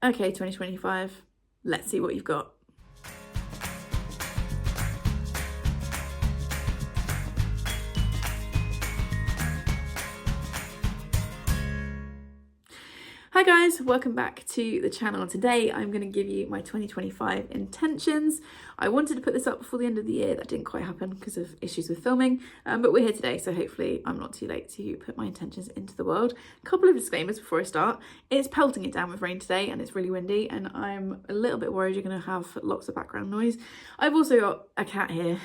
Okay, 2025, let's see what you've got. Hi guys, welcome back to the channel. Today I'm going to give you my 2025 intentions. I wanted to put this up before the end of the year. That didn't quite happen because of issues with filming, but we're here today, so hopefully I'm not too late to put my intentions into the world. A couple of disclaimers before I start. It's pelting it down with rain today and it's really windy, and I'm a little bit worried you're going to have lots of background noise. I've also got a cat here,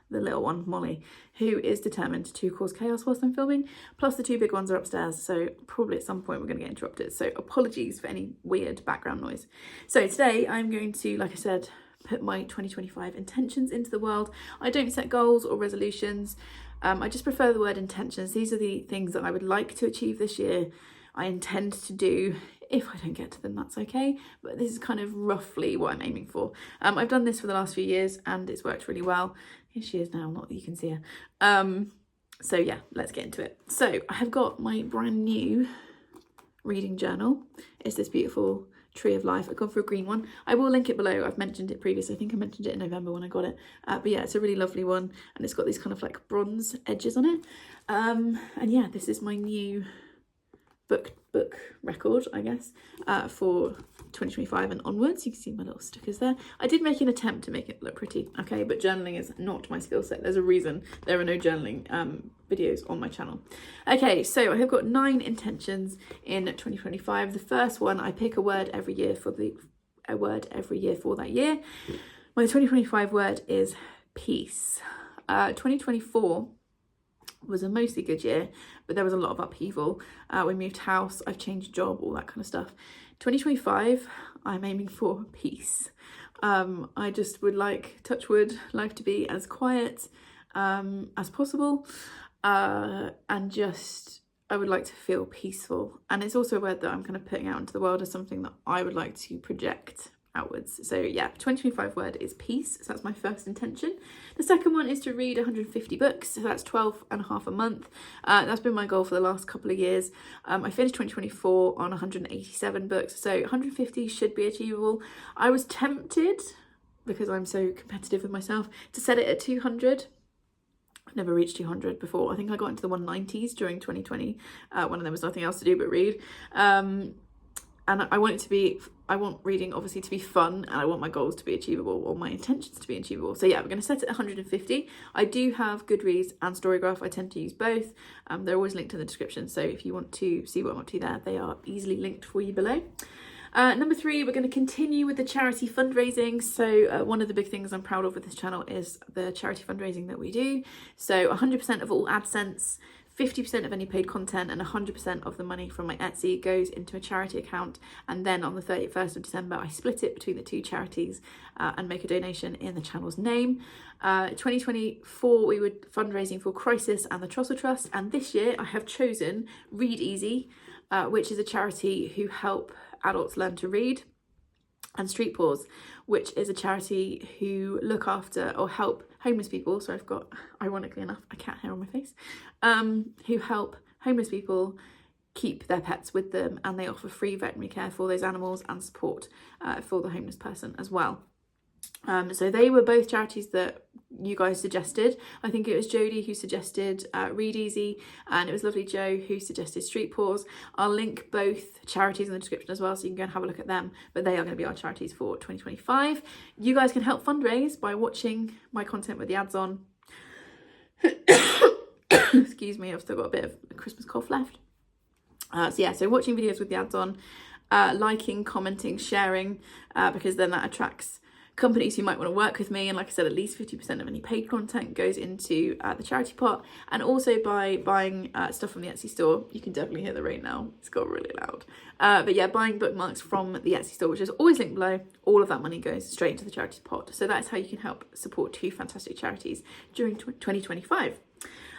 the little one, Molly, who is determined to cause chaos whilst I'm filming, plus the two big ones are upstairs, so probably at some point we're going to get interrupted, so apologies for any weird background noise. So today I'm going to, like I said, put my 2025 intentions into the world. I don't set goals or resolutions. I just prefer the word intentions. These are the things that I would like to achieve this year. I intend to do. If I don't get to them, that's okay, but this is kind of roughly what I'm aiming for. I've done this for the last few years and it's worked really well. Here she is now, not that you can see her. So yeah, let's get into it. So I have got my brand new reading journal. It's this beautiful Tree of Life. I've gone for a green one. I will link it below. I've mentioned it previously. I think I mentioned it in November when I got it. But yeah, it's a really lovely one and it's got these kind of like bronze edges on it. And yeah, this is my new book record, I guess, for 2025 and onwards. You can see my little stickers there. I did make an attempt to make it look pretty, okay, but journaling is not my skill set. There's a reason there are no journaling videos on my channel. Okay, so I have got 9 intentions in 2025. The first one, I pick a word every year for that year. My 2025 word is peace. 2024 was a mostly good year, but there was a lot of upheaval. We moved house, I've changed job, all that kind of stuff. 2025, I'm aiming for peace. I just would like, touch wood, life to be as quiet as possible, and just I would like to feel peaceful. And it's also a word that I'm kind of putting out into the world as something that I would like to project outwards. So yeah, 2025 word is peace. So that's my first intention. The second one is to read 150 books. So that's 12 and a half a month. That's been my goal for the last couple of years. I finished 2024 on 187 books. So 150 should be achievable. I was tempted, because I'm so competitive with myself, to set it at 200. I've never reached 200 before. I think I got into the 190s during 2020 when there was nothing else to do but read. And I want reading obviously to be fun, and I want my goals to be achievable, or my intentions to be achievable. So yeah, we're going to set it at 150. I do have GoodReads and StoryGraph. I tend to use both. They're always linked in the description, so if you want to see what I'm up to there, they are easily linked for you below. Number 3, we're going to continue with the charity fundraising. So one of the big things I'm proud of with this channel is the charity fundraising that we do. So 100% of all AdSense, 50% of any paid content, and 100% of the money from my Etsy goes into a charity account. And then on the 31st of December, I split it between the 2 charities and make a donation in the channel's name. 2024, we were fundraising for Crisis and the Trussell Trust. And this year I have chosen Read Easy, which is a charity who help adults learn to read, and Street Paws, which is a charity who look after or help homeless people. So I've got, ironically enough, a cat hair on my face, who help homeless people keep their pets with them, and they offer free veterinary care for those animals and support for the homeless person as well. So they were both charities that you guys suggested. I think it was Jodie who suggested Read Easy, and it was lovely Joe who suggested Street Paws. I'll link both charities in the description as well, so you can go and have a look at them, but they are going to be our charities for 2025. You guys can help fundraise by watching my content with the ads on. Excuse me, I've still got a bit of a Christmas cough left. So yeah, so watching videos with the ads on, liking, commenting, sharing, because then that attracts companies who might want to work with me. And like I said, at least 50% of any paid content goes into the charity pot. And also by buying stuff from the Etsy store. You can definitely hear the rain now, it's got really loud. But yeah, buying bookmarks from the Etsy store, which is always linked below, all of that money goes straight into the charity pot. So that's how you can help support 2 fantastic charities during 2025.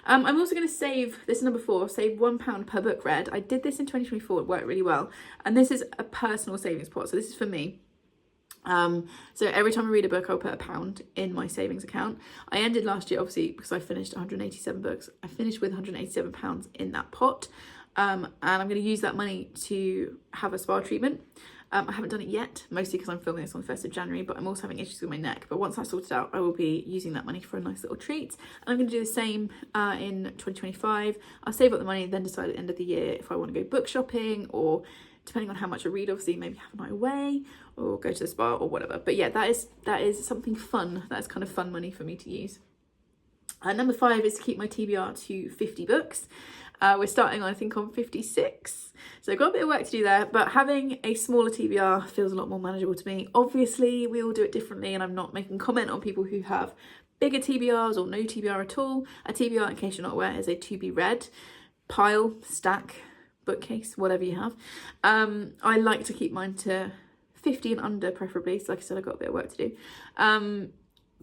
I'm also going to save, this is number 4, save £1 per book read. I did this in 2024, it worked really well. And this is a personal savings pot, so this is for me. So every time I read a book, I'll put £1 in my savings account. I ended last year, obviously, because I finished 187 books, I finished with £187 in that pot. And I'm going to use that money to have a spa treatment. I haven't done it yet, mostly because I'm filming this on the 1st of January, but I'm also having issues with my neck. But once that's sorted out, I will be using that money for a nice little treat. And I'm going to do the same in 2025. I'll save up the money, then decide at the end of the year if I want to go book shopping, or depending on how much I read, obviously maybe have a night away or go to the spa or whatever. But yeah, that is something fun. That's kind of fun money for me to use. Number 5 is to keep my TBR to 50 books. We're starting, I think, on 56. So I've got a bit of work to do there, but having a smaller TBR feels a lot more manageable to me. Obviously, we all do it differently, and I'm not making comment on people who have bigger TBRs or no TBR at all. A TBR, in case you're not aware, is a to be read pile, stack, bookcase, whatever you have. I like to keep mine to 50 and under, preferably. So like I said, I've got a bit of work to do.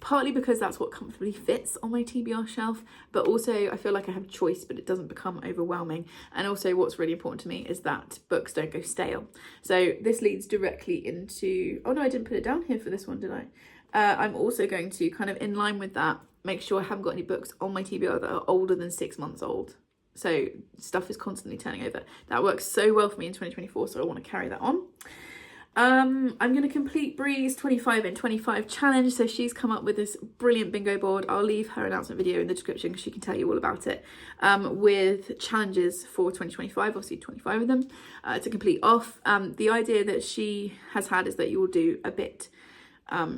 Partly because that's what comfortably fits on my TBR shelf, but also I feel like I have a choice, but it doesn't become overwhelming. And also what's really important to me is that books don't go stale. So this leads directly into, oh no, I didn't put it down here for this one, did I? I'm also going to, kind of in line with that, make sure I haven't got any books on my TBR that are older than 6 months old. So stuff is constantly turning over. That works so well for me in 2024, so I want to carry that on. I'm going to complete Bree's 25 in 25 challenge. So she's come up with this brilliant bingo board. I'll leave her announcement video in the description because she can tell you all about it, with challenges for 2025, obviously 25 of them, to complete off. The idea that she has had is that you will do a bit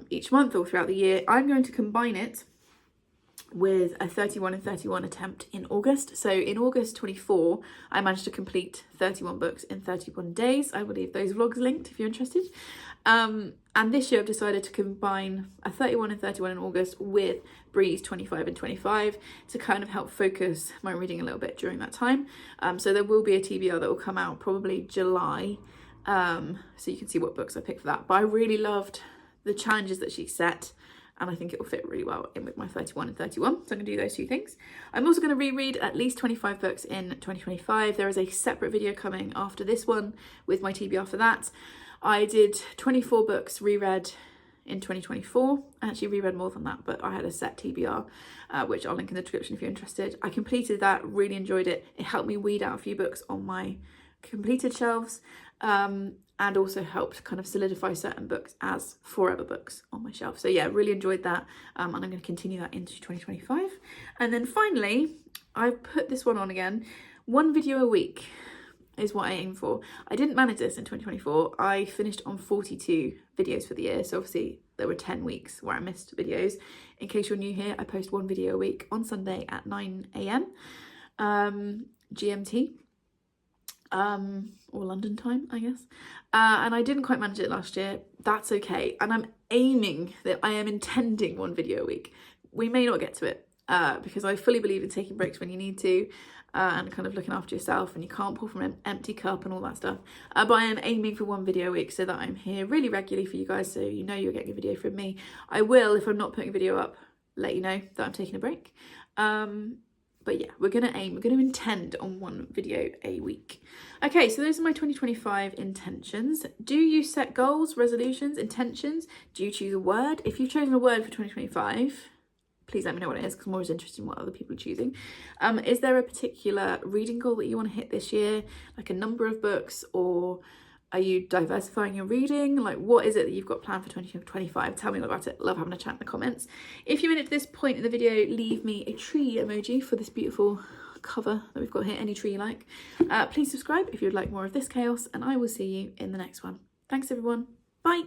each month or throughout the year. I'm going to combine it with a 31 and 31 attempt in August. So in August 24, I managed to complete 31 books in 31 days. I will leave those vlogs linked if you're interested. And this year I've decided to combine a 31 and 31 in August with Bree's 25 and 25 to kind of help focus my reading a little bit during that time. So there will be a TBR that will come out probably July. So you can see what books I picked for that. But I really loved the challenges that she set, and I think it will fit really well in with my 31 and 31. So I'm going to do those two things. I'm also going to reread at least 25 books in 2025. There is a separate video coming after this one with my TBR for that. I did 24 books reread in 2024. I actually reread more than that, but I had a set TBR, which I'll link in the description if you're interested. I completed that, really enjoyed it. It helped me weed out a few books on my completed shelves, and also helped kind of solidify certain books as forever books on my shelf. So yeah, really enjoyed that, and I'm going to continue that into 2025. And then finally, I've put this one on again. 1 video a week is what I aim for. I didn't manage this in 2024. I finished on 42 videos for the year, so obviously there were 10 weeks where I missed videos. In case you're new here, I post 1 video a week on Sunday at 9 AM GMT. Or London time, I guess. And I didn't quite manage it last year. That's okay. And I'm aiming that I am intending 1 video a week. We may not get to it, because I fully believe in taking breaks when you need to, and kind of looking after yourself, and you can't pour from an empty cup and all that stuff. But I am aiming for 1 video a week so that I'm here really regularly for you guys, so you know you're getting a video from me. I will, if I'm not putting a video up, let you know that I'm taking a break. But yeah, we're going to intend on 1 video a week. Okay, so those are my 2025 intentions. Do you set goals, resolutions, intentions? Do you choose a word? If you've chosen a word for 2025, please let me know what it is, because I'm always interested in what other people are choosing. Is there a particular reading goal that you want to hit this year? Like a number of books, or are you diversifying your reading? Like, what is it that you've got planned for 2025? Tell me all about it. Love having a chat in the comments. If you made it to this point in the video, leave me a tree emoji for this beautiful cover that we've got here, any tree you like. Please subscribe if you'd like more of this chaos, and I will see you in the next one. Thanks everyone. Bye.